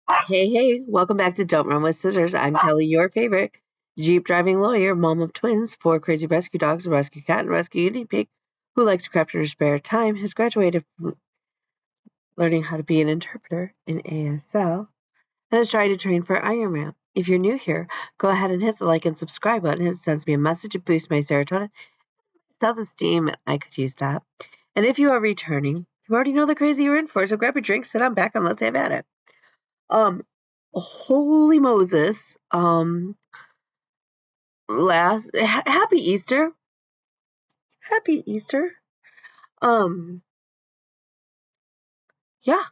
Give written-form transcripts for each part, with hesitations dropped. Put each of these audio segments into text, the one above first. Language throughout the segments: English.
Hey, welcome back to Don't Run with Scissors. I'm Kelly, your favorite Jeep driving lawyer, mom of twins, 4 crazy rescue dogs, a rescue cat, and a rescue guinea pig who likes to craft in her spare time, has graduated from learning how to be an interpreter in ASL, and is trying to train for Ironman. If you're new here, go ahead and hit the like and subscribe button. It sends me a message to boost my serotonin, self-esteem, and I could use that. And if you are returning, you already know the crazy you're in for, so grab your drink, sit on back, and let's have at it. Um, Holy Moses. Happy Easter. Happy Easter. Um, yeah.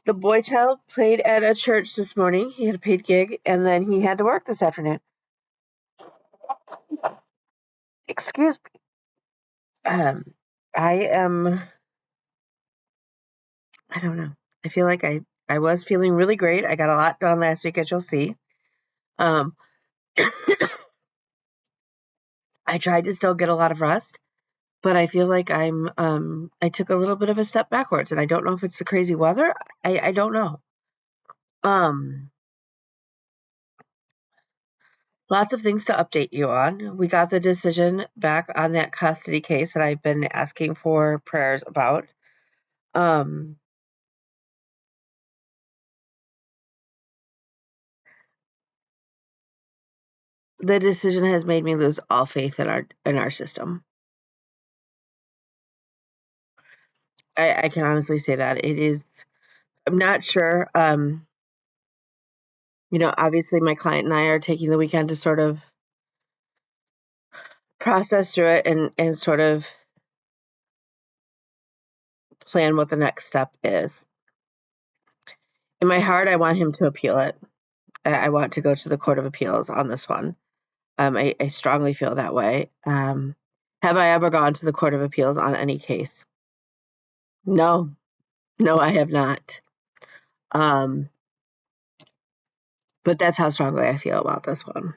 The boy child played at a church this morning. He had a paid gig, and then he had to work this afternoon. Excuse me. I am. I don't know. I feel like I was feeling really great. I got a lot done last week, as you'll see. Um, I tried to still get a lot of rest, but I feel like I took a little bit of a step backwards, and I don't know if it's the crazy weather. I don't know. Um, Lots of things to update you on. We got the decision back on that custody case that I've been asking for prayers about. Um, the decision has made me lose all faith in our system. I can honestly say that it is. I'm not sure. Obviously, my client and I are taking the weekend to sort of process through it and sort of plan what the next step is. In my heart, I want him to appeal it. I want to go to the Court of Appeals on this one. I strongly feel that way. Have I ever gone to the Court of Appeals on any case? No, I have not. But that's how strongly I feel about this one.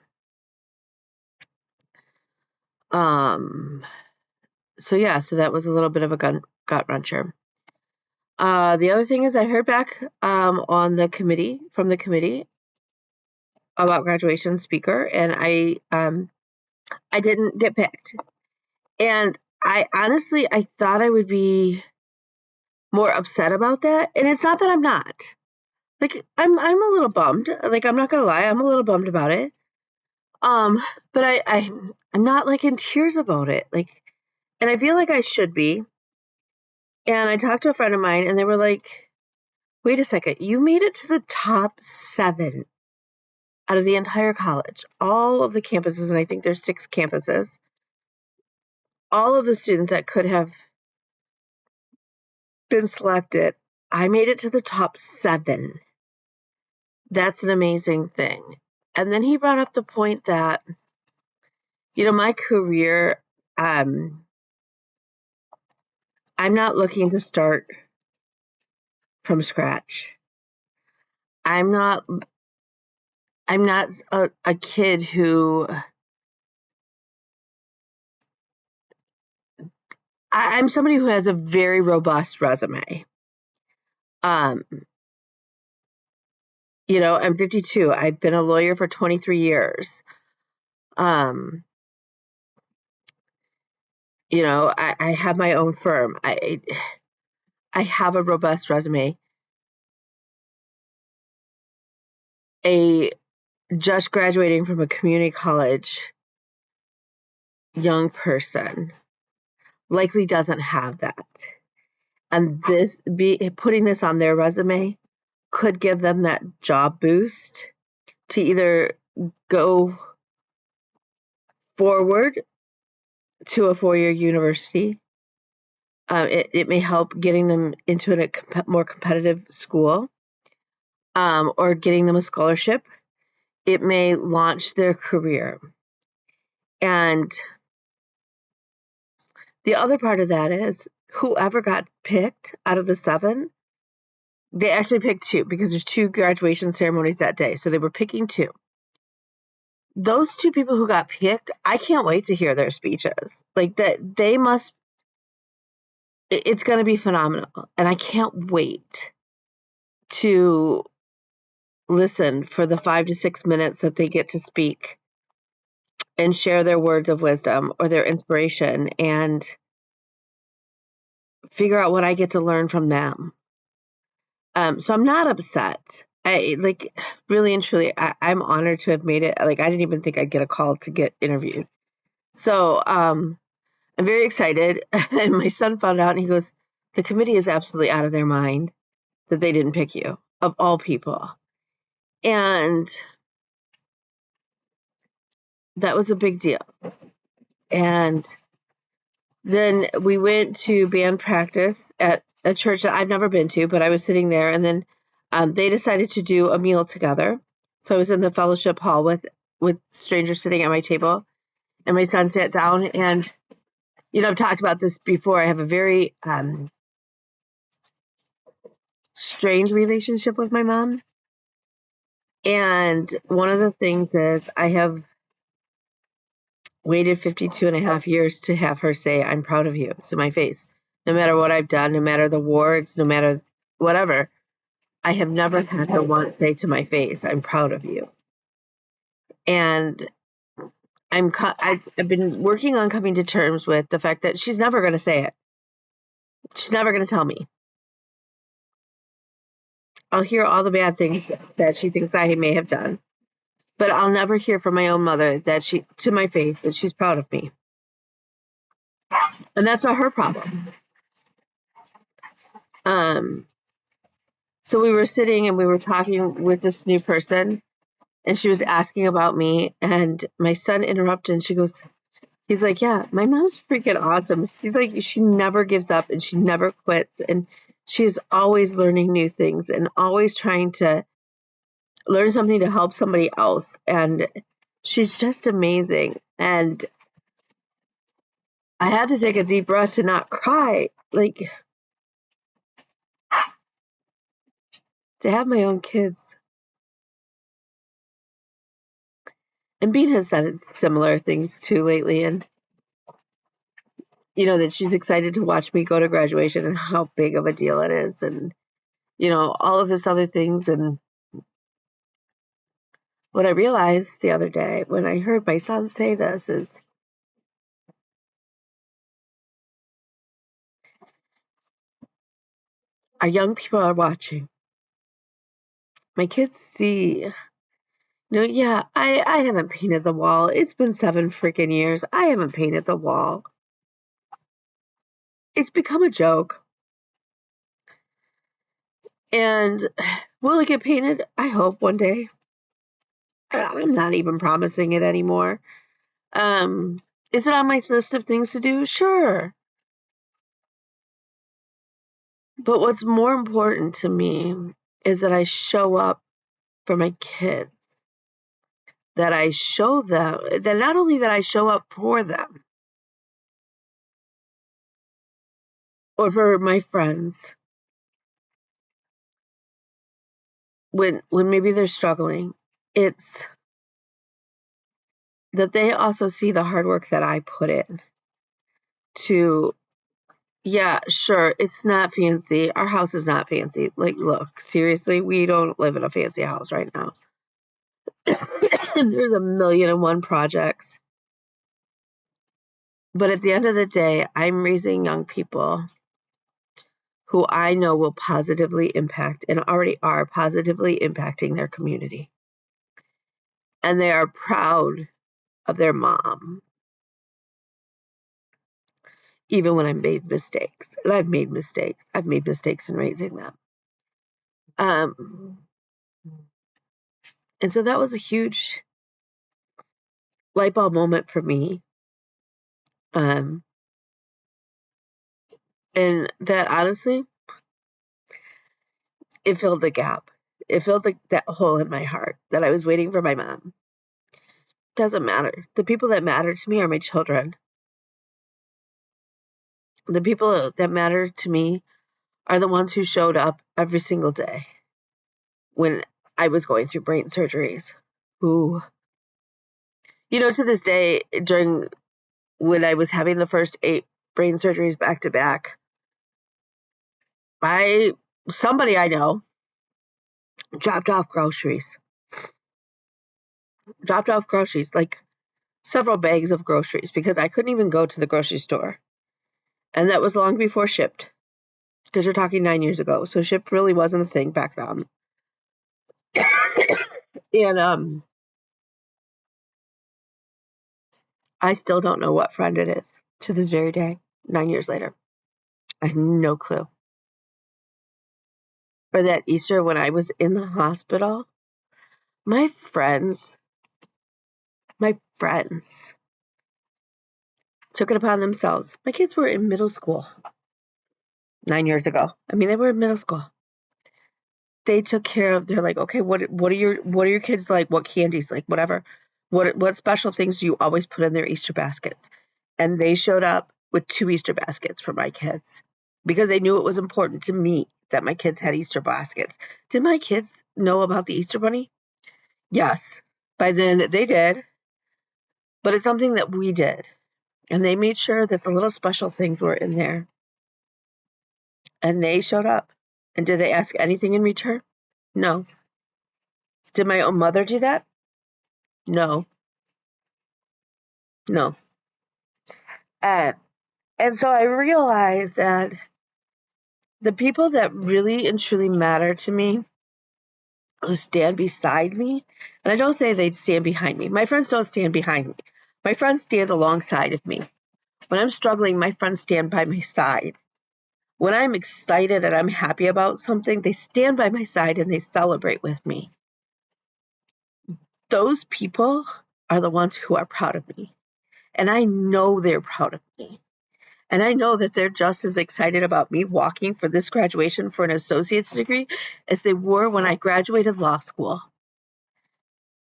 So that was a little bit of a gut wrencher. The other thing is I heard back from the committee about graduation speaker, and I didn't get picked. And I thought I would be more upset about that, and it's not that I'm not. Like I'm a little bummed. Like I'm not gonna lie, I'm a little bummed about it. But I'm not like in tears about it. Like, and I feel like I should be. And I talked to a friend of mine, and they were like, "Wait a second, you made it to the top 7 out of the entire college, all of the campuses, and I think there's 6 campuses. All of the students that could have been selected, I made it to the top 7. That's an amazing thing." And then he brought up the point that, my career, I'm not looking to start from scratch. I'm not a kid who I'm somebody who has a very robust resume. I'm 52. I've been a lawyer for 23 years. I have my own firm. I have a robust resume. A just graduating from a community college young person likely doesn't have that. And putting this on their resume could give them that job boost to either go forward to a 4-year university. It may help getting them into a more competitive school, or getting them a scholarship. It may launch their career. And the other part of that is whoever got picked out of the 7, they actually picked 2 because there's 2 graduation ceremonies that day. So they were picking 2. Those 2 people who got picked, I can't wait to hear their speeches. Like that, it's going to be phenomenal. And I can't wait. to listen for the 5 to 6 minutes that they get to speak and share their words of wisdom or their inspiration and figure out what I get to learn from them. So I'm not upset. I like really and truly, I'm honored to have made it. Like, I didn't even think I'd get a call to get interviewed. So I'm very excited. And my son found out and he goes, the committee is absolutely out of their mind that they didn't pick you, of all people. And that was a big deal. And then we went to band practice at a church that I've never been to, but I was sitting there, and then they decided to do a meal together. So I was in the fellowship hall with strangers sitting at my table, and my son sat down. And I've talked about this before. I have a very strained relationship with my mom, and one of the things is I have waited 52 and a half years to have her say, I'm proud of you, to my face. No matter what I've done, no matter the wards, no matter whatever, I have never had her once say to my face, I'm proud of you. And I've been working on coming to terms with the fact that she's never going to say it. She's never going to tell me. I'll hear all the bad things that she thinks I may have done, but I'll never hear from my own mother that to my face, that she's proud of me. And that's not her problem. So we were sitting and we were talking with this new person, and she was asking about me, and my son interrupted, and he's like, yeah, my mom's freaking awesome. She's like, she never gives up and she never quits, and she's always learning new things and always trying to learn something to help somebody else, and she's just amazing. And I had to take a deep breath to not cry. Like, to have my own kids. And Bean has said similar things too lately, and that she's excited to watch me go to graduation and how big of a deal it is, and all of this other things. And what I realized the other day when I heard my son say this is, our young people are watching. My kids see, yeah, I haven't painted the wall. It's been 7 freaking years. I haven't painted the wall. It's become a joke. And will it get painted? I hope one day. I'm not even promising it anymore. Is it on my list of things to do? Sure. But what's more important to me is that I show up for my kids, that I show them, that not only that I show up for them or for my friends when maybe they're struggling, it's that they also see the hard work that I put in to, yeah, sure, it's not fancy. Our house is not fancy. Like, look, seriously, we don't live in a fancy house right now. There's a million and one projects. But at the end of the day, I'm raising young people who I know will positively impact and already are positively impacting their community. And they are proud of their mom, even when I made mistakes. And I've made mistakes. I've made mistakes in raising them. And so that was a huge light bulb moment for me. And that honestly, it filled the gap. It filled that hole in my heart that I was waiting for my mom. Doesn't matter. The people that matter to me are my children. The people that matter to me are the ones who showed up every single day when I was going through brain surgeries. Who, to this day, when I was having the first 8 brain surgeries back to back, somebody I know dropped off groceries. Dropped off groceries, like several bags of groceries, because I couldn't even go to the grocery store. And that was long before Shipt, because you're talking 9 years ago. So Shipt really wasn't a thing back then. And I still don't know what friend it is to this very day, 9 years later. I have no clue. Or that Easter when I was in the hospital, my friends took it upon themselves. My kids were in middle school 9 years ago. I mean, they were in middle school. They took care of. They're like, okay, what are your kids like? What candies like? Whatever. What special things do you always put in their Easter baskets? And they showed up with 2 Easter baskets for my kids because they knew it was important to me that my kids had Easter baskets. Did my kids know about the Easter Bunny? Yes. By then they did. But it's something that we did. And they made sure that the little special things were in there. And they showed up. And did they ask anything in return? No. Did my own mother do that? No. No. And so I realized that the people that really and truly matter to me, who stand beside me, and I don't say they stand behind me. My friends don't stand behind me. My friends stand alongside of me. When I'm struggling, my friends stand by my side. When I'm excited and I'm happy about something, they stand by my side and they celebrate with me. Those people are the ones who are proud of me. And I know they're proud of me. And I know that they're just as excited about me walking for this graduation for an associate's degree as they were when I graduated law school.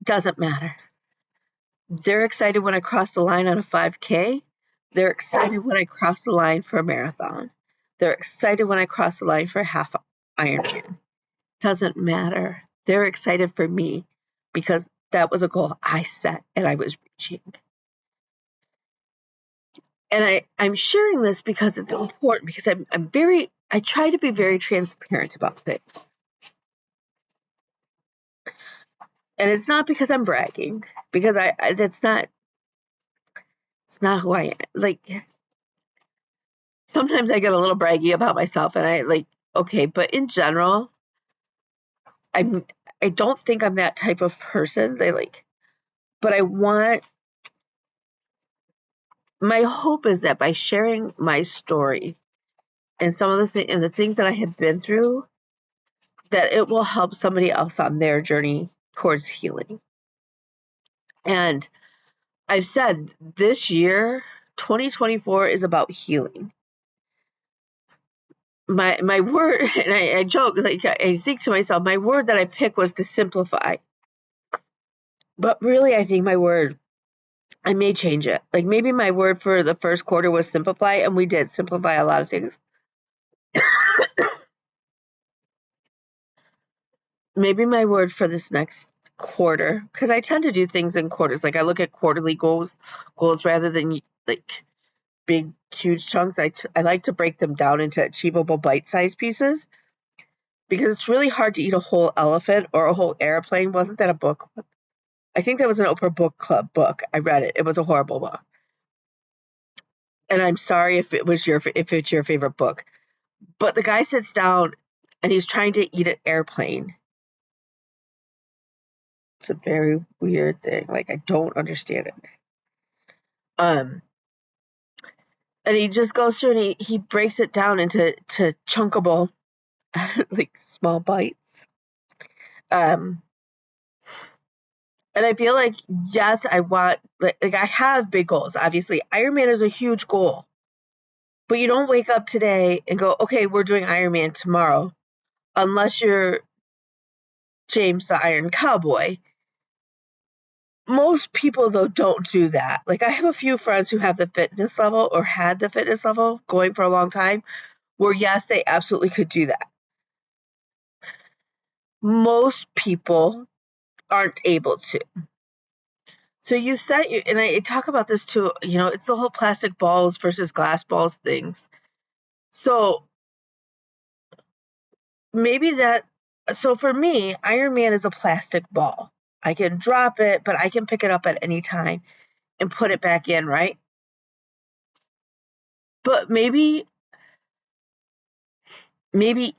Doesn't matter. They're excited when I cross the line on a 5K. They're excited when I cross the line for a marathon. They're excited when I cross the line for a half Ironman. Doesn't matter. They're excited for me because that was a goal I set and I was reaching. And I'm sharing this because it's important, because I try to be very transparent about things. And it's not because I'm bragging, because it's not who I am. Like, sometimes I get a little braggy about myself and I like, okay, but in general, I don't think I'm that type of person. But my hope is that by sharing my story and some of the things that I have been through, that it will help somebody else on their journey towards healing. And I've said this year, 2024, is about healing. My word, and I joke, like I think to myself, my word that I picked was to simplify. But really, I think I may change it. Like, maybe my word for the first quarter was simplify, and we did simplify a lot of things. Maybe my word for this next quarter, because I tend to do things in quarters. Like, I look at quarterly goals rather than like big, huge chunks. I like to break them down into achievable bite-sized pieces, because it's really hard to eat a whole elephant or a whole airplane. Wasn't that a book? I think that was an Oprah Book Club book. I read it. It was a horrible book. And I'm sorry if it's your favorite book. But the guy sits down and he's trying to eat an airplane. It's a very weird thing. Like, I don't understand it. And he just goes through and he breaks it down into chunkable, like, small bites. And I feel like, yes, I want, like I have big goals. Obviously, Ironman is a huge goal. But you don't wake up today and go, okay, we're doing Ironman tomorrow, unless you're James the Iron Cowboy. Most people, though, don't do that. Like, I have a few friends who have the fitness level or had the fitness level going for a long time where, yes, they absolutely could do that. Most people aren't able to. So you set, and I talk about this too, it's the whole plastic balls versus glass balls things. So maybe that So for me, Iron Man is a plastic ball. I can drop it, but I can pick it up at any time and put it back in, right? But maybe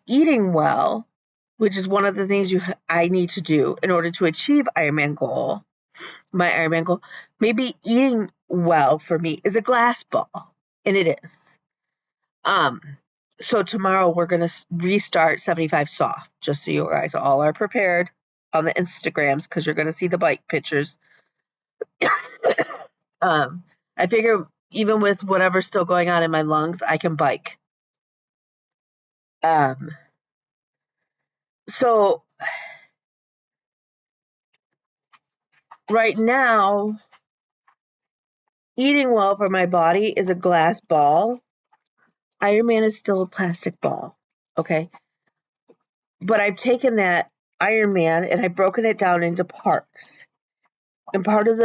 eating well, which is one of the things I need to do in order to achieve my Ironman goal, maybe eating well for me is a glass ball, and it is. Um, so tomorrow we're gonna restart 75 soft, just so you guys all are prepared on the Instagrams because you're gonna see the bike pictures. I figure even with whatever's still going on in my lungs, I can bike. So right now, eating well for my body is a glass ball. Ironman is still a plastic ball. Okay. But I've taken that Ironman and I've broken it down into parts. And part of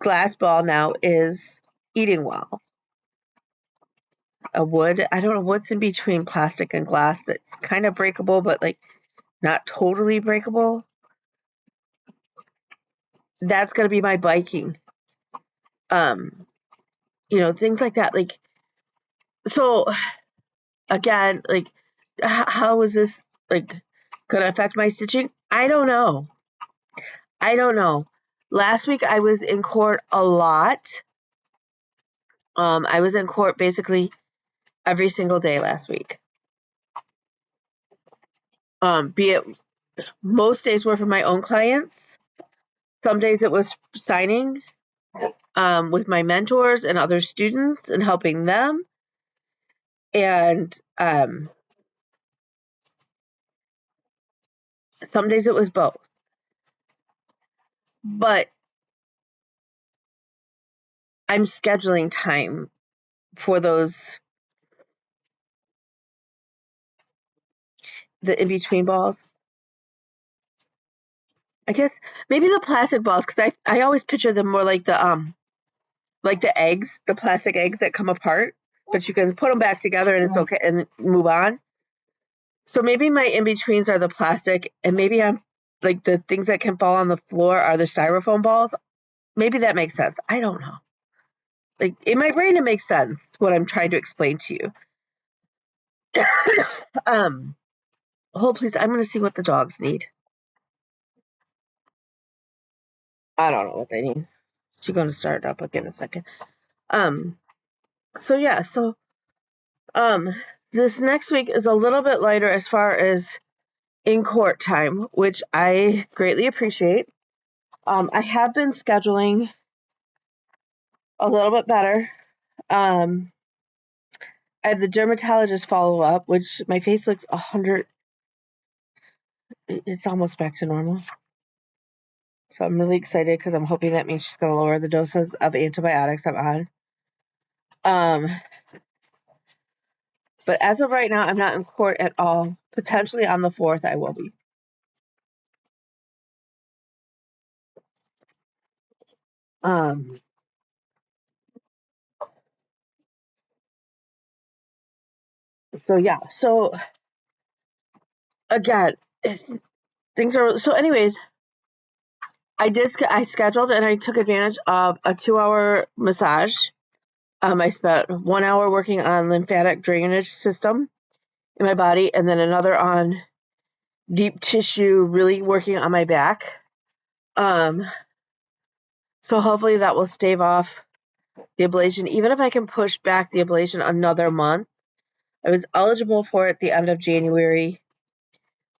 glass ball now is eating well. A wood, I don't know what's in between plastic and glass that's kind of breakable, but like not totally breakable. That's going to be my biking. Things like that. Like, so again, like, how is this like going to affect my stitching? I don't know. Last week I was in court a lot. I was in court basically every single day last week. Be it most days were for my own clients. Some days it was signing with my mentors and other students and helping them. And some days it was both. But I'm scheduling time for the in-between balls. I guess maybe the plastic balls, because I always picture them more like the eggs, the plastic eggs that come apart, but you can put them back together and it's okay and move on. So maybe my in-betweens are the plastic, and maybe I'm like the things that can fall on the floor are the styrofoam balls. Maybe that makes sense. I don't know. Like in my brain, it makes sense what I'm trying to explain to you. Hold please. I'm going to see what the dogs need. I don't know what they need. She's going to start up again in a second. So yeah. So this next week is a little bit lighter as far as in court time, which I greatly appreciate. I have been scheduling a little bit better. I have the dermatologist follow up, which my face looks 100. It's almost back to normal. So I'm really excited because I'm hoping that means she's going to lower the doses of antibiotics I'm on. But as of right now, I'm not in court at all. Potentially on the 4th, I will be. So yeah. So again, things are so. Anyways, I scheduled and I took advantage of a 2-hour massage. I spent 1 hour working on lymphatic drainage system in my body, and then another on deep tissue, really working on my back. So hopefully that will stave off the ablation, even if I can push back the ablation another month. I was eligible for it at the end of January.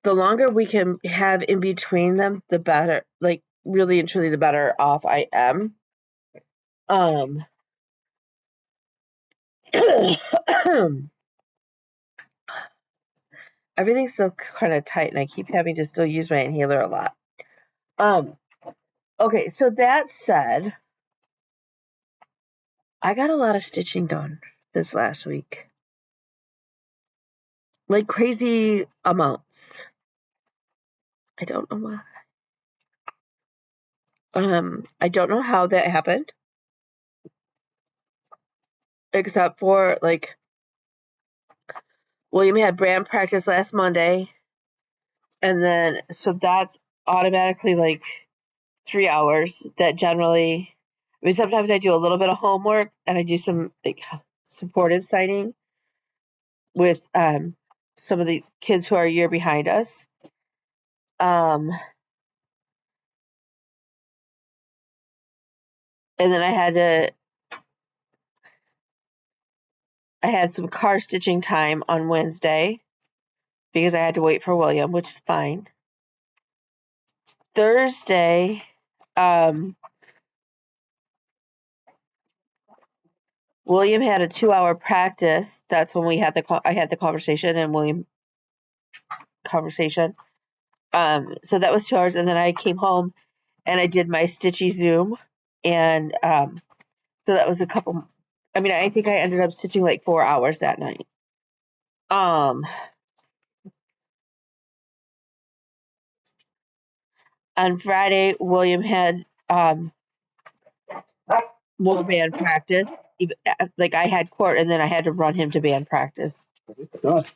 The longer we can have in between them, the better. Like really and truly, the better off I am. Everything's still kind of tight, and I keep having to still use my inhaler a lot. Okay, so that said, I got a lot of stitching done this last week. Like crazy amounts. I don't know why. I don't know how that happened. Except for like William had brand practice last Monday, And then, so that's automatically like 3 hours that generally, I mean, sometimes I do a little bit of homework and I do some like supportive signing with some of the kids who are a year behind us. And then I had some car stitching time on Wednesday because I had to wait for William, which is fine. Thursday, William had a 2-hour practice. That's when I had the conversation and William conversation. So that was 2 hours, and then I came home and I did my Stitchy Zoom, and so that was a couple. I mean, I think I ended up stitching like 4 hours that night. On Friday, William had more band practice. Like I had court, and then I had to run him to band practice. But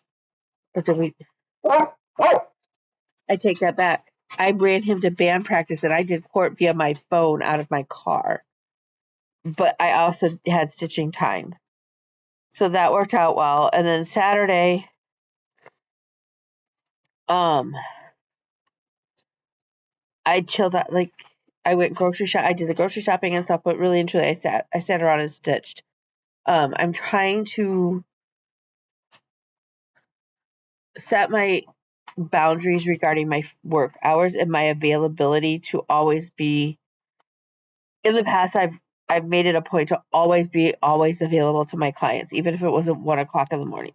then I take that back. I ran him to band practice, and I did court via my phone out of my car. But I also had stitching time, so that worked out well. And then Saturday, I chilled out. Like I went grocery shop. I did the grocery shopping and stuff, but really and truly, I sat around and stitched. I'm trying to set my boundaries regarding my work hours and my availability to always be. In the past, I've made it a point to always be available to my clients, even if it wasn't 1 o'clock in the morning.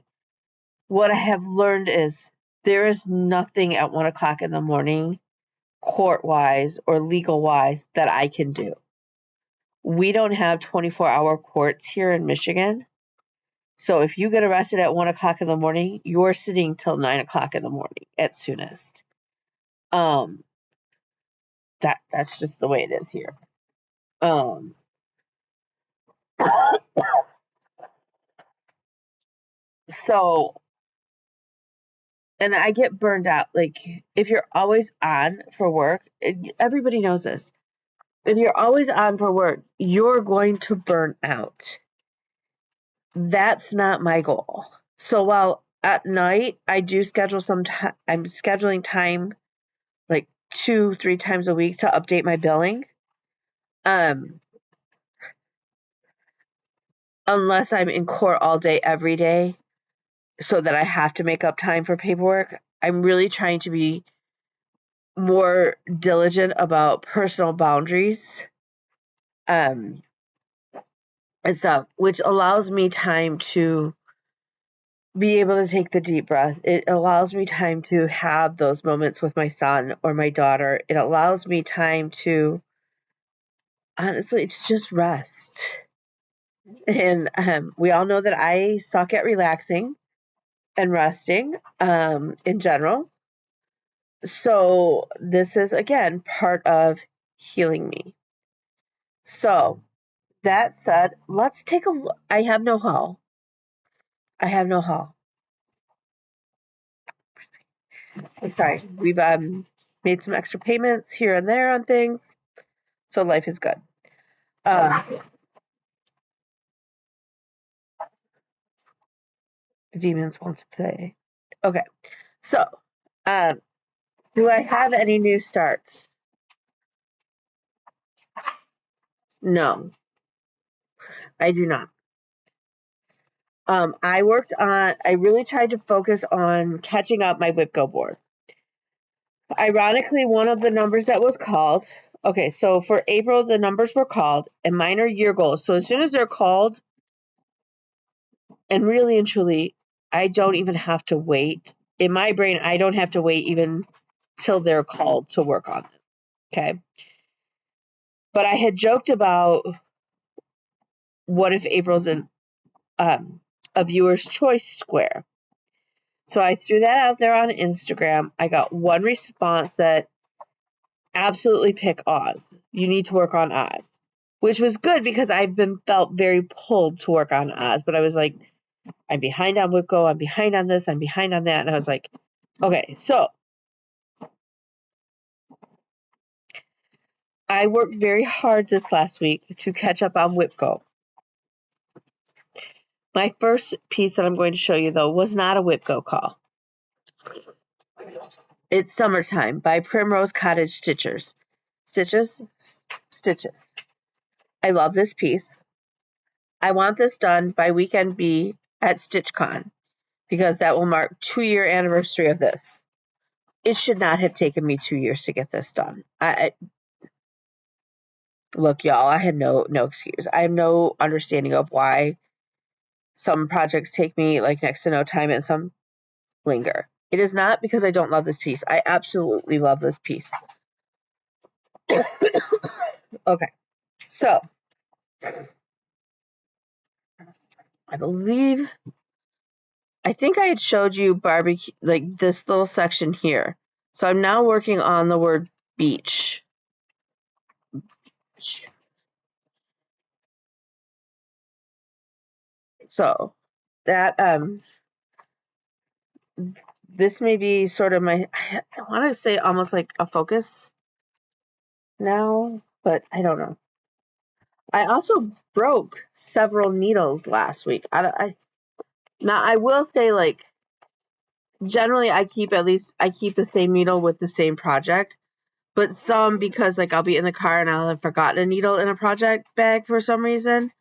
What I have learned is there is nothing at 1 o'clock in the morning, court wise or legal wise, that I can do. We don't have 24-hour courts here in Michigan. So if you get arrested at 1 o'clock in the morning, you're sitting till 9 o'clock in the morning at soonest. That's just the way it is here. So, and I get burned out. Like if you're always on for work, everybody knows this. If you're always on for work, you're going to burn out. That's not my goal. So while at night I do schedule some time, I'm scheduling time like 2-3 times a week to update my billing. Unless I'm in court all day every day so that I have to make up time for paperwork, I'm really trying to be more diligent about personal boundaries and stuff, which allows me time to be able to take the deep breath. It allows me time to have those moments with my son or my daughter. It allows me time to, honestly, to just rest. And we all know that I suck at relaxing and resting in general. So this is, again, part of healing me. So that said, let's take a look. I have no haul. I'm sorry. We've made some extra payments here and there on things. So life is good. The demons want to play. Okay. So, do I have any new starts? No, I do not. I really tried to focus on catching up my WIPGO board. Ironically, one of the numbers that was called, okay, so for April, the numbers were called, and mine are year goals. So as soon as they're called, and really and truly, I don't even have to wait. In my brain, I don't have to wait even till they're called to work on it. Okay. But I had joked about what if April's a viewer's choice square. So I threw that out there on Instagram. I got one response that absolutely pick Oz. You need to work on Oz, which was good because I've been felt very pulled to work on Oz. But I was like, I'm behind on WIPGO. I'm behind on this. I'm behind on that. And I was like, okay, so I worked very hard this last week to catch up on WIPGO. My first piece that I'm going to show you, though, was not a WIPGO call. It's Summertime by Primrose Cottage Stitchers. Stitches. I love this piece. I want this done by Weekend B at StitchCon because that will mark 2-year anniversary of this. It should not have taken me 2 years to get this done. Look, y'all, I had no excuse. I have no understanding of why some projects take me like next to no time and some linger. It is not because I don't love this piece. I absolutely love this piece. Okay, so I think I had showed you barbecue, like this little section here. So I'm now working on the word beach. So that this may be sort of I want to say almost like a focus now, but I don't know. I also broke several needles last week. I will say, like, generally I keep the same needle with the same project, but some, because like I'll be in the car and I'll have forgotten a needle in a project bag for some reason,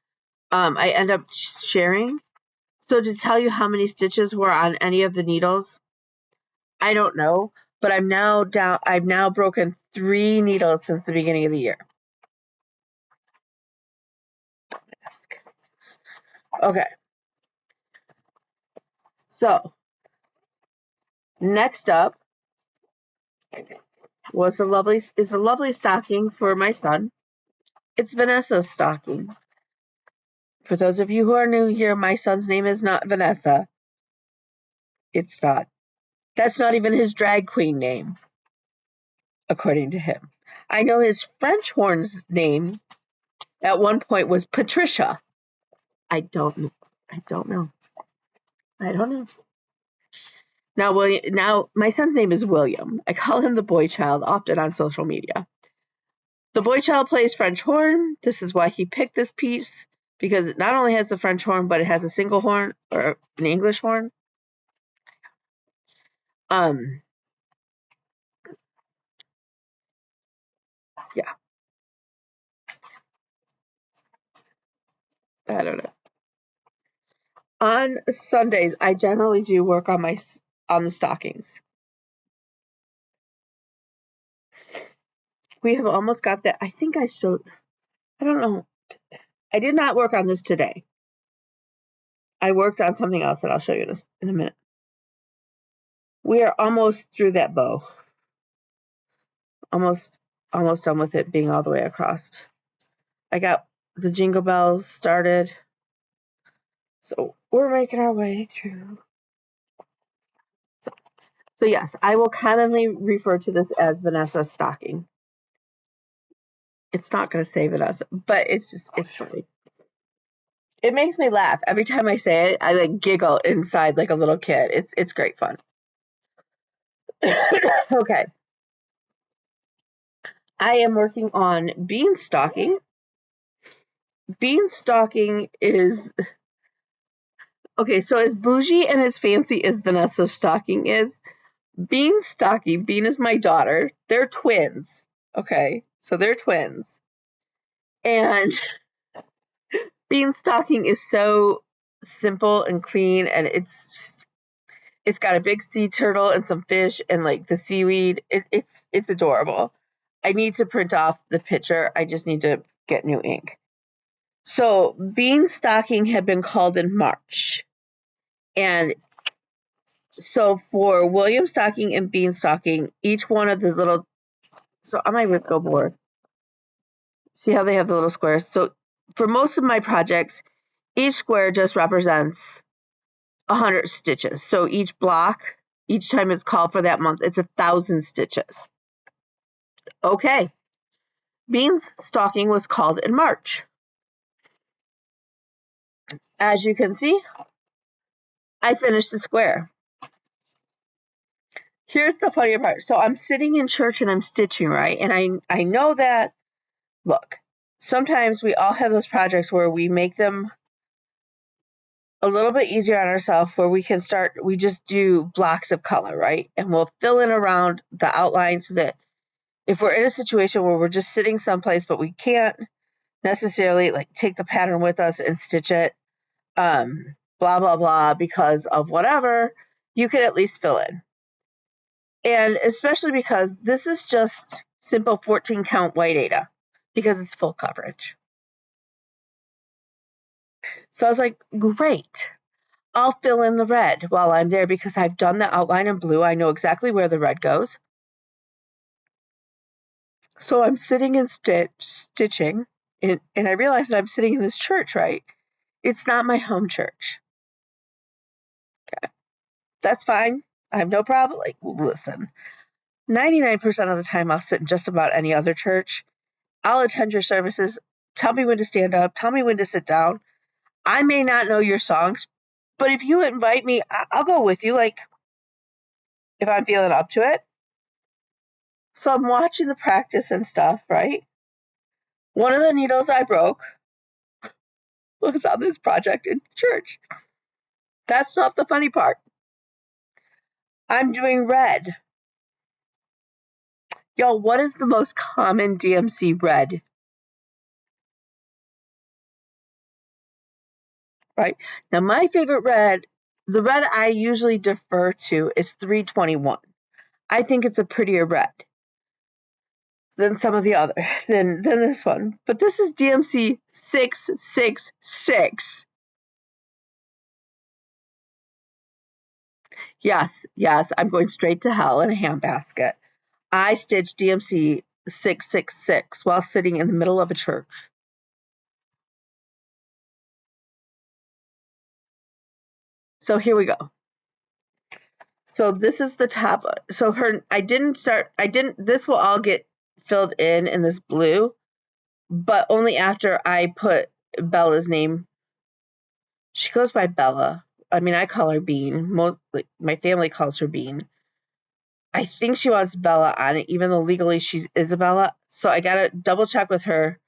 I end up sharing. So to tell you how many stitches were on any of the needles, I don't know, but I've now broken 3 needles since the beginning of the year. Okay. So next up is a lovely stocking for my son. It's Vanessa's stocking. For those of you who are new here, my son's name is not Vanessa. It's not. That's not even his drag queen name, according to him. I know his French horn's name at one point was Patricia. I don't know. Now my son's name is William. I call him the boy child often on social media. The boy child plays French horn. This is why he picked this piece, because it not only has the French horn, but it has a single horn or an English horn. Yeah. I don't know. On Sundays, I generally do work on the stockings. We have almost got that. I think I showed. I don't know. I did not work on this today. I worked on something else that I'll show you this in a minute. We are almost through that bow. Almost done with it being all the way across. I got the jingle bells started. So we're making our way through. So yes, I will commonly refer to this as Vanessa's stocking. It's not going to say Vanessa, but it's funny. It makes me laugh every time I say it. I like giggle inside like a little kid. It's great fun. Okay. I am working on beanstalking. Beanstalking is okay. So as bougie and as fancy as Vanessa's stocking is, beanstalking. Bean is my daughter. They're twins. Okay, so they're twins, and beanstalking is so simple and clean, and it's got a big sea turtle and some fish and like the seaweed. It's adorable. I need to print off the picture. I just need to get new ink. So beanstocking had been called in March. And so for William stocking and beanstocking, each one of the little, so on my Ripco board, see how they have the little squares? So for most of my projects, each square just represents 100 stitches. So each block, each time it's called for that month, it's 1,000 stitches. Okay. Beanstalking was called in March. As you can see, I finished the square. Here's the funnier part. So I'm sitting in church and I'm stitching, right? And I know that look, sometimes we all have those projects where we make them a little bit easier on ourselves, where we just do blocks of color, right? And we'll fill in around the outline so that if we're in a situation where we're just sitting someplace, but we can't necessarily like take the pattern with us and stitch it, blah, blah, blah, because of whatever, you can at least fill in. And especially because this is just simple 14 count white Aida because it's full coverage. So I was like, great. I'll fill in the red while I'm there because I've done the outline in blue. I know exactly where the red goes. So I'm sitting and stitching, and I realize that I'm sitting in this church, right? It's not my home church. Okay. That's fine. I have no problem. Like, listen, 99% of the time I'll sit in just about any other church. I'll attend your services. Tell me when to stand up. Tell me when to sit down. I may not know your songs, but if you invite me, I'll go with you, like, if I'm feeling up to it. So I'm watching the practice and stuff, right? One of the needles I broke was on this project in church. That's not the funny part. I'm doing red. Y'all, what is the most common DMC red? Right? Now, my favorite red, the red I usually defer to is 321. I think it's a prettier red than some of the other, than this one. But this is DMC 666. Yes, I'm going straight to hell in a handbasket. I stitched DMC 666 while sitting in the middle of a church. So here we go. So this is the top. So this will all get filled in this blue, but only after I put Bella's name. She goes by Bella. I mean, I call her Bean. My family calls her Bean. I think she wants Bella on it, even though legally she's Isabella. So I gotta double check with her,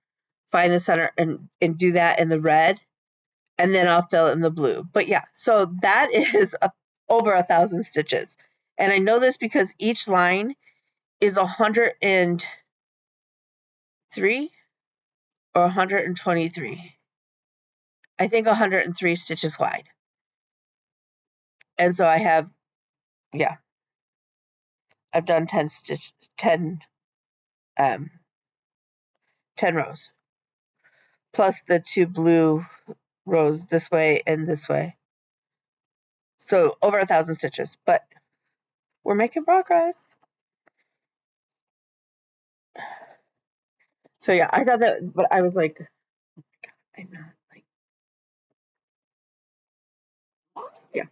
find the center, and do that in the red, and then I'll fill it in the blue. But yeah, so that is over 1,000 stitches, and I know this because each line is 103 or 123. I think 103 stitches wide, and so I have, yeah, I've done 10 rows, plus the 2 blue rows this way and this way. So over 1,000 stitches, but we're making progress. So yeah, I thought that, but I was like, oh my God, I'm not like, yeah.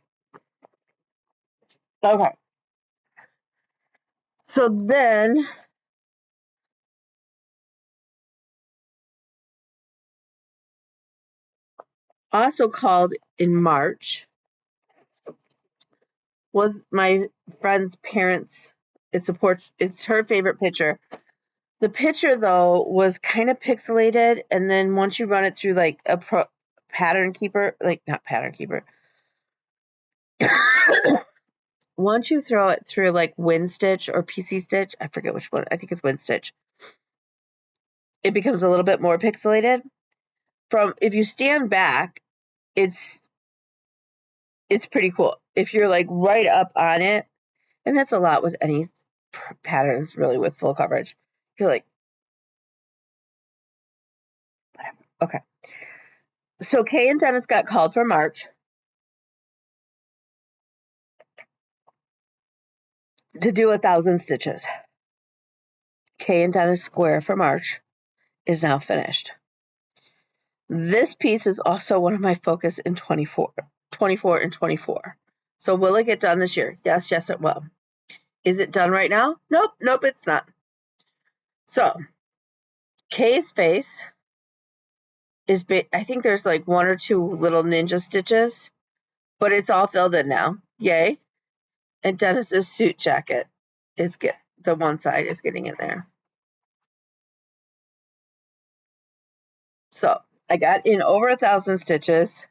Okay. So then, also called in March, was my friend's parents. It's her favorite picture. The picture though was kind of pixelated, and then once you run it through like a pattern keeper, like not pattern keeper, once you throw it through like WinStitch or PC Stitch, I forget which one. I think it's WinStitch. It becomes a little bit more pixelated. From if you stand back, it's pretty cool. If you're like right up on it, and that's a lot with any patterns really with full coverage. You're like, whatever. Okay. So Kay and Dennis got called for March to do 1,000 stitches. Kay and Dennis square for March is now finished. This piece is also one of my focus in 24 and 24. So will it get done this year? Yes, it will. Is it done right now? Nope, it's not. So Kay's face is I think there's like 1 or 2 little ninja stitches, but it's all filled in now. Yay. And Dennis's suit jacket the one side is getting in there. So I got in over 1,000 stitches.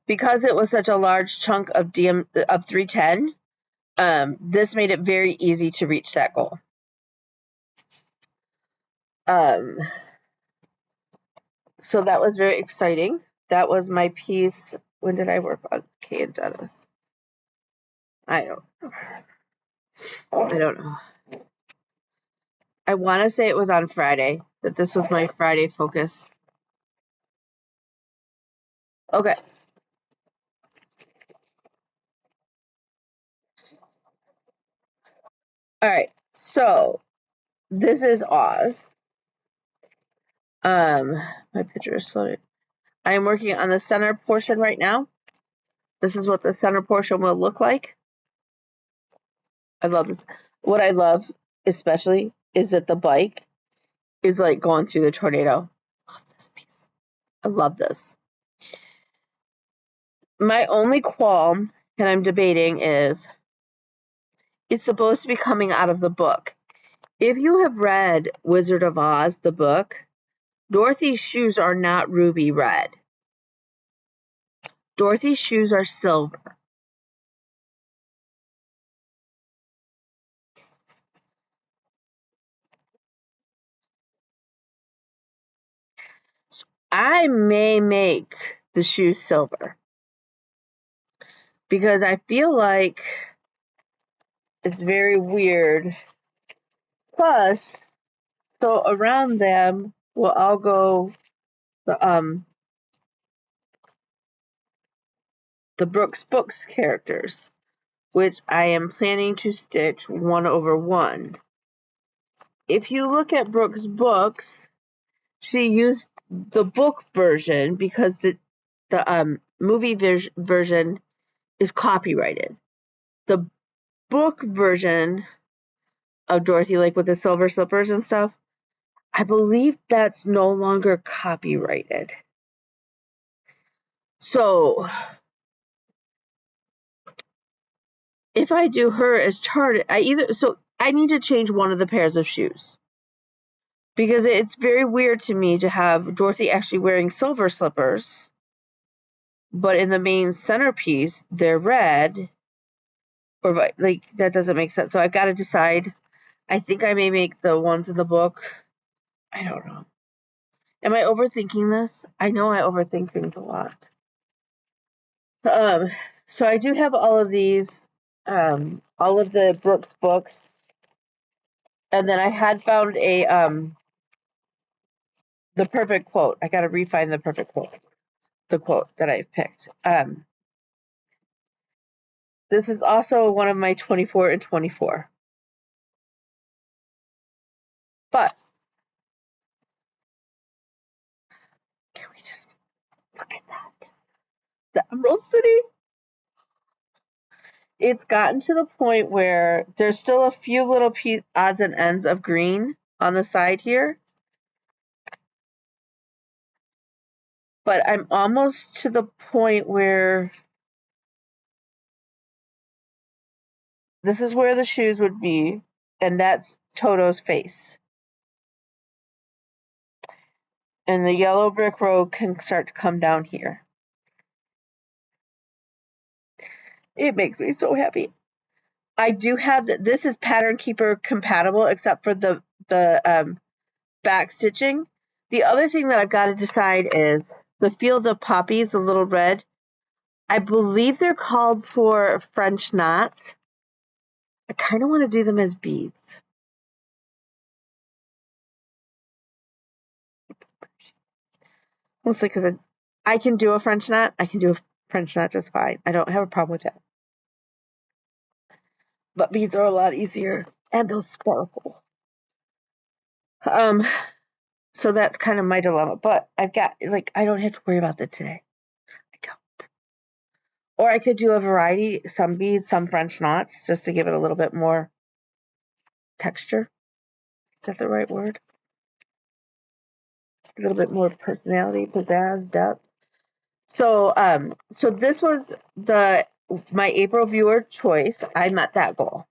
Because it was such a large chunk of 310, this made it very easy to reach that goal. So that was very exciting. That was my piece. When did I work on Kay and Dennis? I don't know. I want to say it was on Friday, that this was my Friday focus. Okay. All right. So this is Oz. My picture is floating. I am working on the center portion right now. This is what the center portion will look like. I love this. What I love especially is that the bike is like going through the tornado. I love this piece. I love this. My only qualm, and I'm debating, is it's supposed to be coming out of the book. If you have read Wizard of Oz, the book, Dorothy's shoes are not ruby red. Dorothy's shoes are silver. So I may make the shoes silver because I feel like it's very weird. Plus, so around them will all go the Brooks Books characters, which I am planning to stitch 1/1. If you look at Brooks Books, she used the book version because the movie version is copyrighted. The book version of Dorothy, like with the silver slippers and stuff, I believe that's no longer copyrighted. So if I do her as charted, I need to change one of the pairs of shoes. Because it's very weird to me to have Dorothy actually wearing silver slippers, but in the main centerpiece, they're red. Or like, that doesn't make sense. So I've got to decide. I think I may make the ones in the book. I don't know. Am I overthinking this? I know I overthink things a lot. So I do have all of these, all of the Brooks books. And then I had found the perfect quote. I got to refine the perfect quote. The quote that I picked. This is also one of my 24 and 24. But can we just look at that? The Emerald City? It's gotten to the point where there's still a few little odds and ends of green on the side here. But I'm almost to the point where this is where the shoes would be, and that's Toto's face. And the yellow brick road can start to come down here. It makes me so happy. I do have this is Pattern Keeper compatible, except for the back stitching. The other thing that I've got to decide is the Field of Poppies, the little red. I believe they're called for French knots. I kind of want to do them as beads. Mostly because I can do a French knot. I can do a French knot just fine. I don't have a problem with that. But beads are a lot easier, and they'll sparkle. So that's kind of my dilemma. But I've got, like, I don't have to worry about that today. I don't. Or I could do a variety, some beads, some French knots, just to give it a little bit more texture. Is that the right word? A little bit more personality, pizzazz, depth. So, so this was my April viewer choice. I met that goal.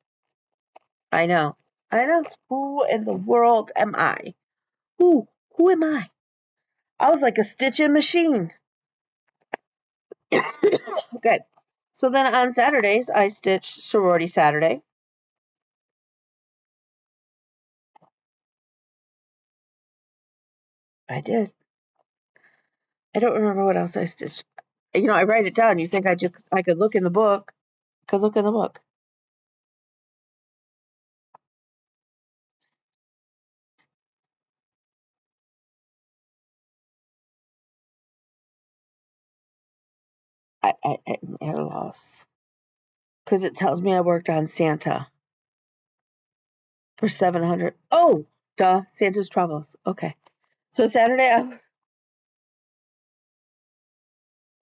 I know. Who in the world am I? Who am I? I was like a stitching machine. Okay. So then on Saturdays, I stitch Sorority Saturday. I did. I don't remember what else I stitched. I write it down. You think I could look in the book? Could look in the book. I'm at a loss because it tells me I worked on Santa for 700. Oh, duh, Santa's Troubles. Okay, so Saturday.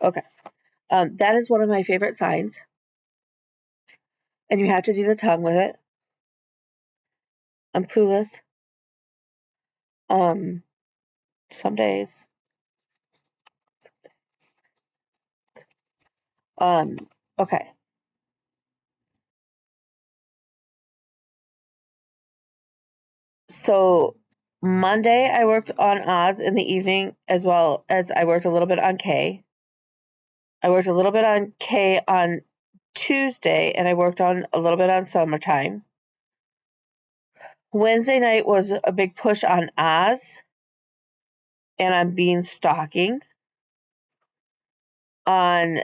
Okay, that is one of my favorite signs, and you have to do the tongue with it. I'm clueless. Some days. Okay. So Monday I worked on Oz in the evening as well as I worked a little bit on K. I worked a little bit on K on Tuesday and I worked on a little bit on Summertime. Wednesday night was a big push on Oz and on Beanstalking. On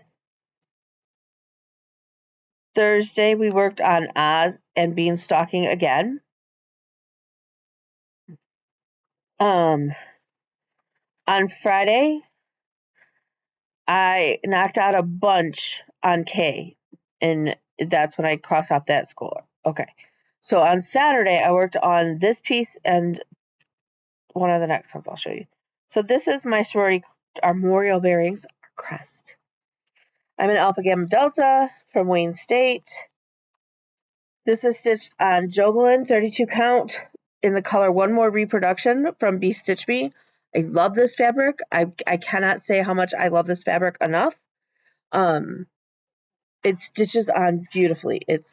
Thursday we worked on Oz and Beanstalking again. On Friday I knocked out a bunch on K, and that's when I crossed off that score. Okay. So on Saturday, I worked on this piece and one of the next ones I'll show you. So this is my sorority armorial bearings, our crest. I'm an Alpha Gamma Delta from Wayne State. This is stitched on Jobelin 32 count in the color One More Reproduction from Be Stitch Me. I love this fabric. I cannot say how much I love this fabric enough. It stitches on beautifully. It's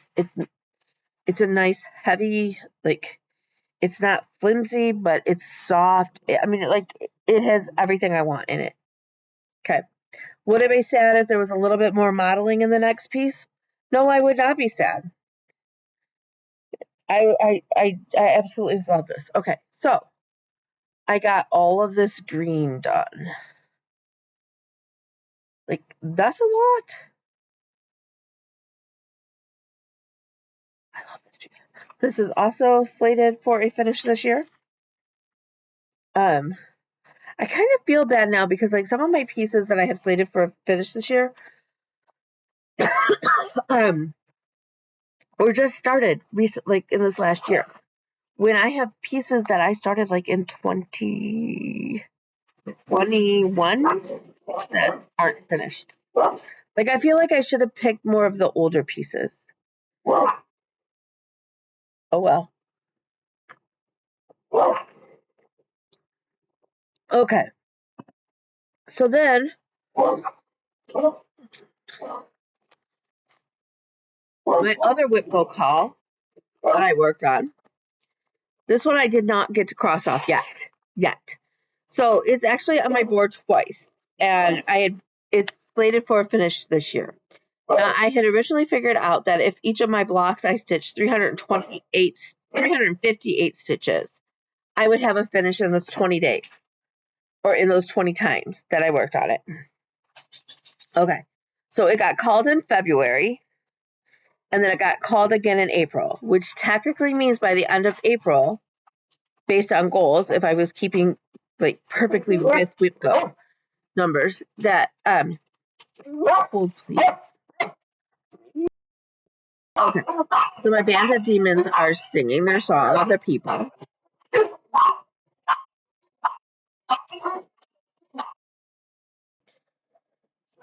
a nice heavy, like, it's not flimsy, but it's soft. I mean, it has everything I want in it. Okay. Would I be sad if there was a little bit more modeling in the next piece? No, I would not be sad. I absolutely love this. Okay, so I got all of this green done. Like, that's a lot. I love this piece. This is also slated for a finish this year. I kind of feel bad now because like some of my pieces that I have slated for a finish this year, were just started like in this last year. When I have pieces that I started like in 2021 that aren't finished. Like I feel like I should have picked more of the older pieces. Oh well. Okay. So then my other Whipco call that I worked on. This one I did not get to cross off yet. So it's actually on my board twice, and it's slated for a finish this year. Now, I had originally figured out that if each of my blocks I stitched 358 stitches, I would have a finish in those 20 days, or in those 20 times that I worked on it. Okay, so it got called in February, and then it got called again in April, which technically means by the end of April, based on goals, if I was keeping like perfectly with Whipco numbers, that hold please. Okay, so my band of demons are singing their song of their people.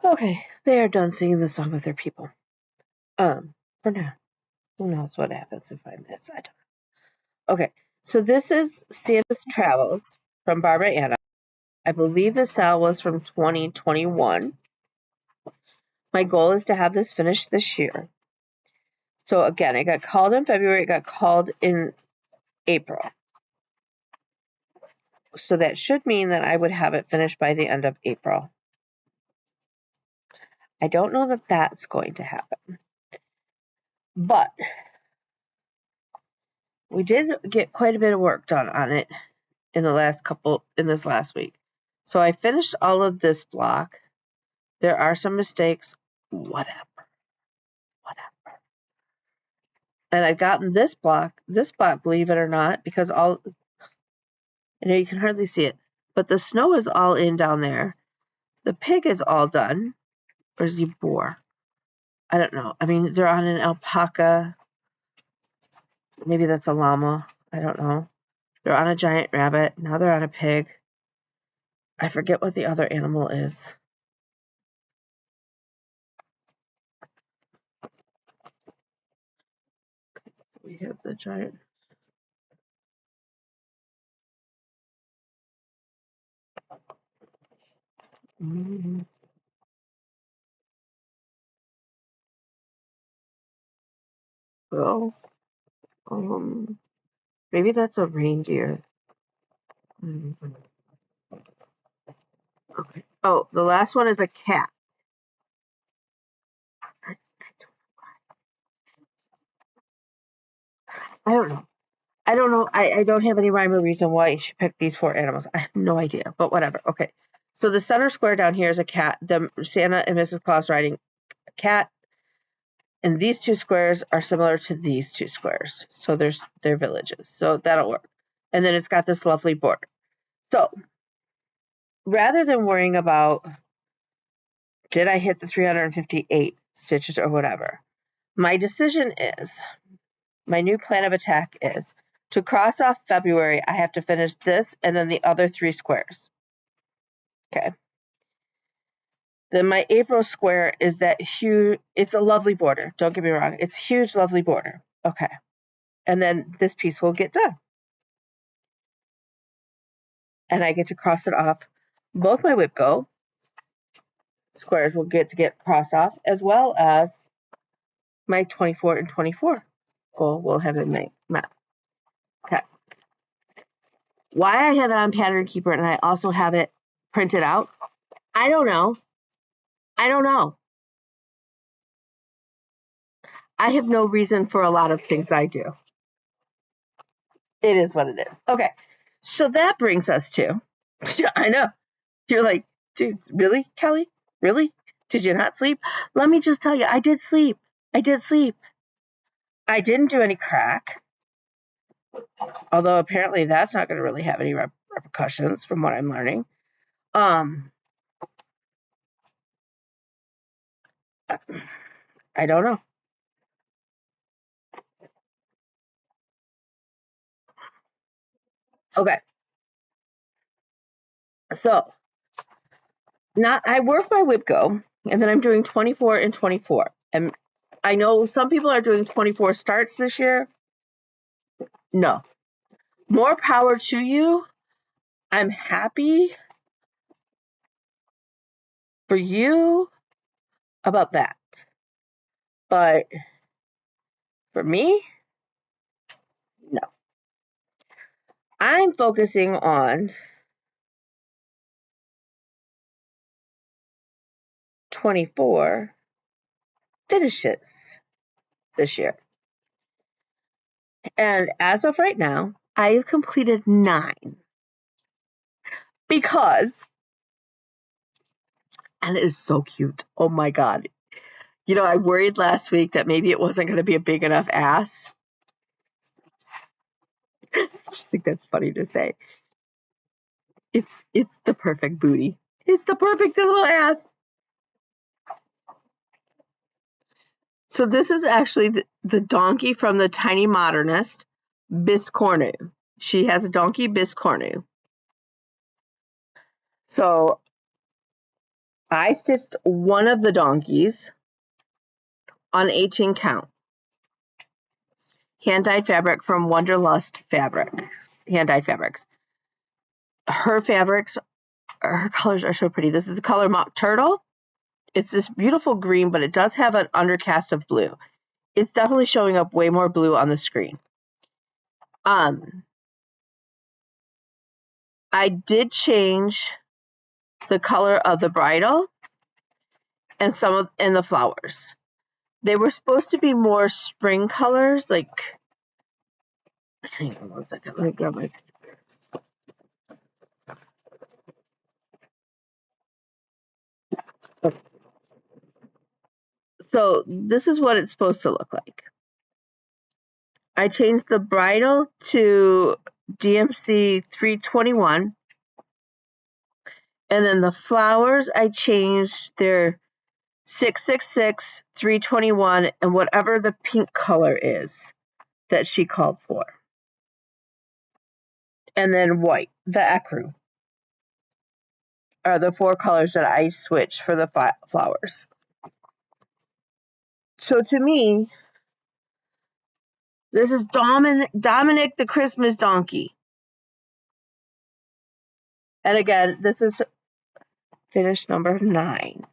Okay, they are done singing the song of their people. For now. Who knows what happens in 5 minutes? I don't know. Okay, so this is Santa's Travels from Barbara Anna. I believe the style was from 2021. My goal is to have this finished this year. So again, it got called in February, it got called in April. So that should mean that I would have it finished by the end of April. I don't know that that's going to happen, but we did get quite a bit of work done on it in this last week. So I finished all of this block. There are some mistakes, whatever. And I've gotten this block, believe it or not, because I know you can hardly see it, but the snow is all in down there. The pig is all done. Or is he boar? I don't know. I mean, they're on an alpaca. Maybe that's a llama. I don't know. They're on a giant rabbit. Now they're on a pig. I forget what the other animal is. We have the giant. Well, maybe that's a reindeer. Okay. Oh, the last one is a cat. I don't know. I don't know. I don't have any rhyme or reason why she picked these 4 animals. I have no idea, but whatever. Okay. So the center square down here is a cat. The Santa and Mrs. Claus riding a cat. And these 2 squares are similar to these 2 squares. So they're villages. So that'll work. And then it's got this lovely border. So rather than worrying about did I hit the 358 stitches or whatever, my new plan of attack is to cross off February, I have to finish this and then the other 3 squares. Okay. Then my April square is that huge, it's a lovely border. Don't get me wrong. It's huge, lovely border. Okay. And then this piece will get done. And I get to cross it off. Both my WIPGO squares will get crossed off, as well as my 24 and 24 goal will have it met. Okay. Why I have it on Pattern Keeper and I also have it printed out, I don't know. I have no reason for a lot of things I do. It is what it is. Okay. So that brings us to, I know. You're like, dude, really, Kelly? Really? Did you not sleep? Let me just tell you, I did sleep. I didn't do any crack. Although apparently that's not going to really have any repercussions from what I'm learning. I don't know. Okay. So now I work my WIPGO, and then I'm doing 24 and 24. And I know some people are doing 24 starts this year. No. More power to you. I'm happy for you about that. But for me, no. I'm focusing on 24 finishes this year. And as of right now, I have completed 9. Because, and it is so cute. Oh my God. You know, I worried last week that maybe it wasn't going to be a big enough ass. I just think that's funny to say. It's the perfect booty. It's the perfect little ass. So this is actually the donkey from the Tiny Modernist, Biscornu. She has a donkey, Biscornu. So I stitched one of the donkeys on 18 count. Hand-dyed fabric from Wonderlust Fabrics. Hand-dyed fabrics. Her colors are so pretty. This is the color Mock Turtle. It's this beautiful green, but it does have an undercast of blue. It's definitely showing up way more blue on the screen. I did change the color of the bridle and and the flowers. They were supposed to be more spring colors, like, hang on 1 second, let me grab my, so this is what it's supposed to look like. I changed the bridle to DMC 321, and then the flowers I changed their 666, 321, and whatever the pink color is that she called for. And then white, the ecru, are the 4 colors that I switched for the flowers. So to me, this is Dominic the Christmas donkey. And again, this is finish number 9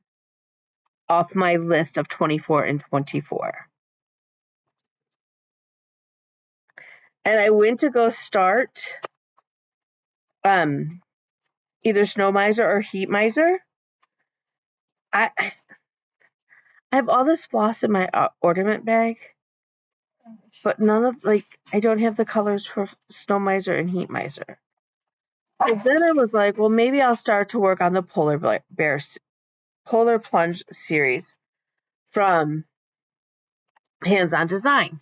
off my list of 24 and 24. And I went to go start either Snow Miser or Heat Miser. I have all this floss in my ornament bag, but none of, like, I don't have the colors for Snow Miser and Heat Miser. So then I was like, well, maybe I'll start to work on the Polar Plunge series from Hands On Design,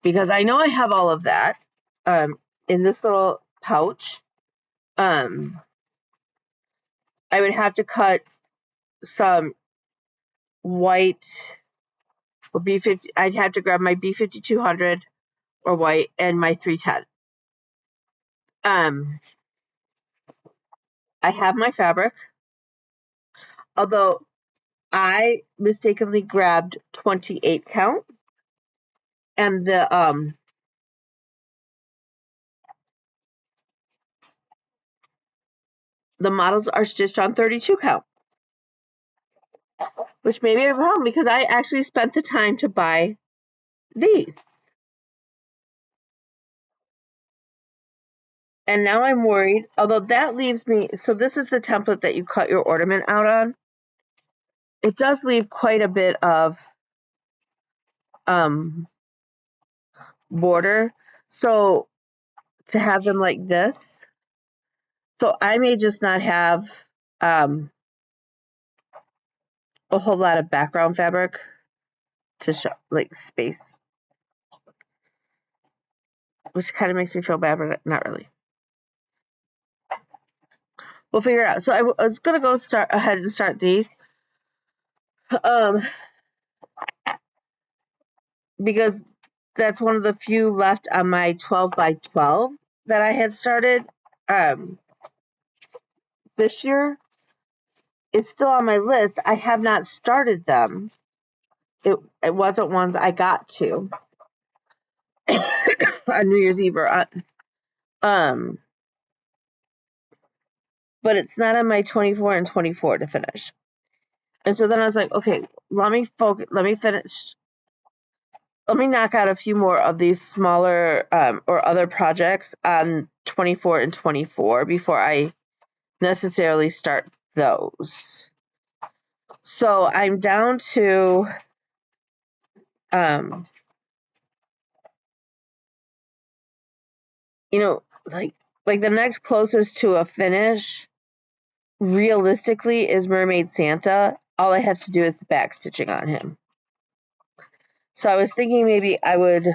because I know I have all of that in this little pouch. I would have to cut some white or B50. I'd have to grab my B5200 or white and my 310. I have my fabric, although I mistakenly grabbed 28 count, and the models are stitched on 32 count, which may be a problem because I actually spent the time to buy these. And now I'm worried, although that leaves me, so this is the template that you cut your ornament out on. It does leave quite a bit of border. So to have them like this, so I may just not have a whole lot of background fabric to show, like, space, which kind of makes me feel bad, but not really. We'll figure it out. So I was gonna go ahead and start these, because that's one of the few left on my 12 by 12 that I had started this year. It's still on my list. I have not started them. It wasn't ones I got to on New Year's Eve or but it's not on my 24 and 24 to finish. And so then I was like, okay, let me finish. Let me knock out a few more of these smaller or other projects on 24 and 24 before I necessarily start those. So I'm down to like the next closest to a finish realistically is Mermaid Santa. All I have to do is the back stitching on him. So I was thinking maybe I would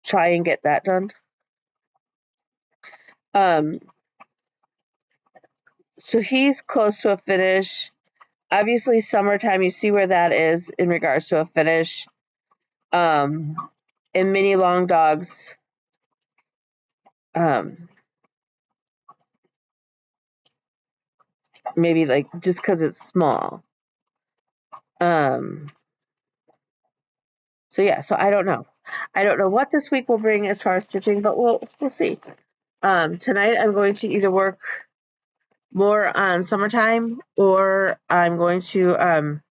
try and get that done. So he's close to a finish. Obviously, summertime, you see where that is in regards to a finish. And mini long dogs. Maybe like just because it's small. So yeah, so I don't know. I don't know what this week will bring as far as stitching, but we'll see. Tonight I'm going to either work more on summertime, or I'm going to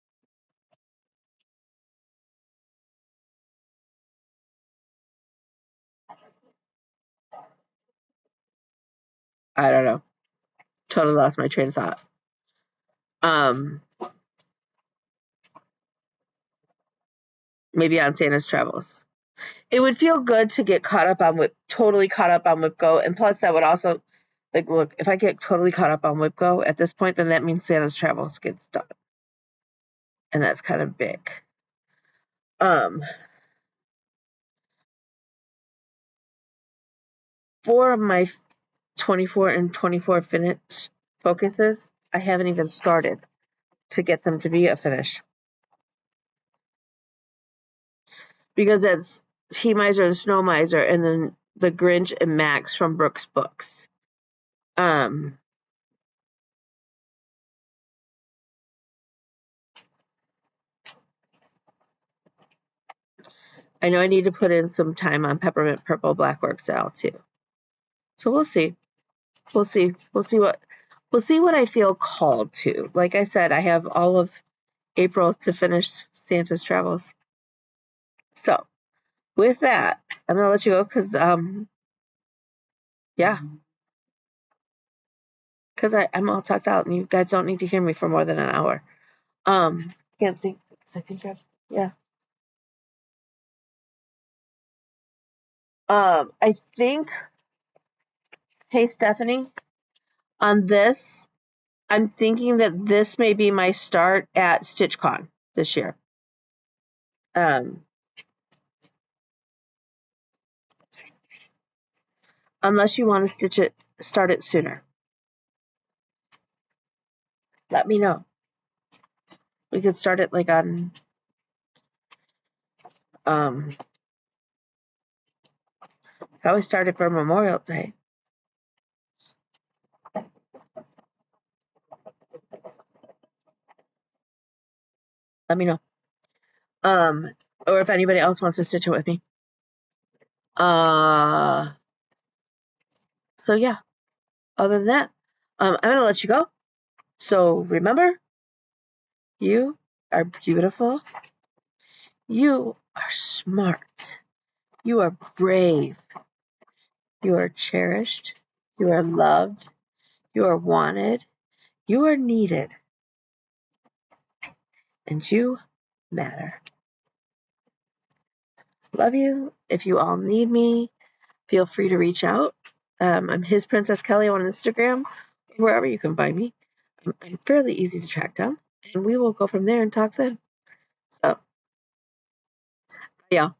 I don't know. Totally lost my train of thought. Maybe on Santa's Travels. It would feel good to get totally caught up on WIPGO, and plus that would also, like, look, if I get totally caught up on WIPGO at this point, then that means Santa's Travels gets done, and that's kind of big. 4 of my 24 and 24 finish focuses, I haven't even started to get them to be a finish. Because it's Tea Miser and Snow Miser, and then the Grinch and Max from Brooks Books. I know I need to put in some time on Peppermint Purple Blackwork Style too. So we'll see. We'll see what I feel called to. Like I said, I have all of April to finish Santa's Travels. So with that, I'm gonna let you go because yeah. Because I'm all talked out and you guys don't need to hear me for more than an hour. Can't think because I think yeah. I think, hey Stephanie, on this, I'm thinking that this may be my start at StitchCon this year. Unless you want to start it sooner. Let me know. We could start it like on how we started for Memorial Day. Let me know. Or if anybody else wants to stitch it with me. So yeah. Other than that, I'm gonna let you go. So remember, you are beautiful. You are smart. You are brave. You are cherished. You are loved. You are wanted. You are needed. And you matter. Love you. If you all need me, feel free to reach out. I'm His Princess Kelly on Instagram, wherever you can find me. I'm fairly easy to track down, and we will go from there and talk then. So, yeah.